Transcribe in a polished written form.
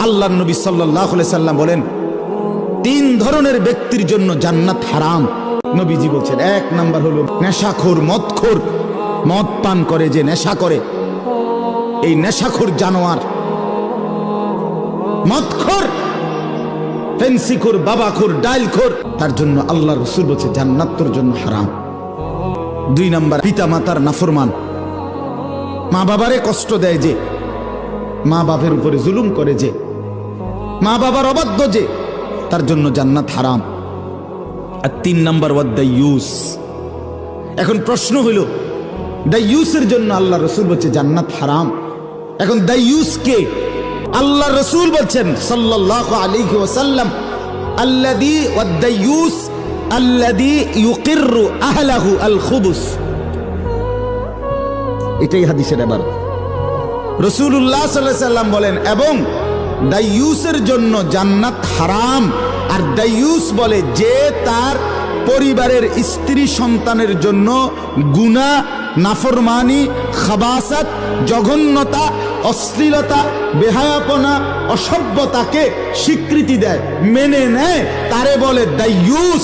আল্লাহর নবী সাল্লাল্লাহু আলাইহি সাল্লাম বলেন 3 ধরনের ব্যক্তির জন্য জান্নাত হারাম। নবীজি বলছেন 1 নাম্বার হলো নেশাখোর, মদখোর, মদ পান করে যে নেশা করে, এই নেশাখোর জানোয়ার, মদখোর, ফেন্সিখোর, বাবাখোর, ডাইলখোর, তার জন্য আল্লাহ রাসূল বলছে জান্নাত তোর জন্য হারাম। 2 নাম্বার পিতা মাতার নাফরমান, মা বাবারে কষ্ট দেয় যে, মা বাবার উপরে জুলুম করে যে, মা বাবার অবাধ্য যে, তার জন্য জান্নাত হারাম। আর 3 নাম্বার ওয়াদাইয়ুস। এখন প্রশ্ন হইল দাইয়ুসের জন্য আল্লাহ রাসূল বলছে জান্নাত হারাম। এখন দাইয়ুস কে? আল্লাহ রাসূল বলছেন সাল্লাল্লাহু আলাইহি ওয়াসাল্লাম আল্লাযী ওয়াদাইয়ুস আল্লাযী ইউকিররু আহলাহু আল খুবুস। এটাই হাদিসের এবার রাসূলুল্লাহ সাল্লাল্লাহু আলাইহি ওয়াসাল্লাম বলেন এবং দাইয়ুসের জন্য জান্নাত হারাম। আর দাইয়ুস বলে যে তার পরিবারের স্ত্রী সন্তানের জন্য গুনাহ, নাফরমানি, খাবাসাত, জঘন্যতা, অশ্লীলতা, বেহায়াপনা, অসভ্যতাকে স্বীকৃতি দেয়, মেনে নেয়, তারে বলে দাইয়ুস।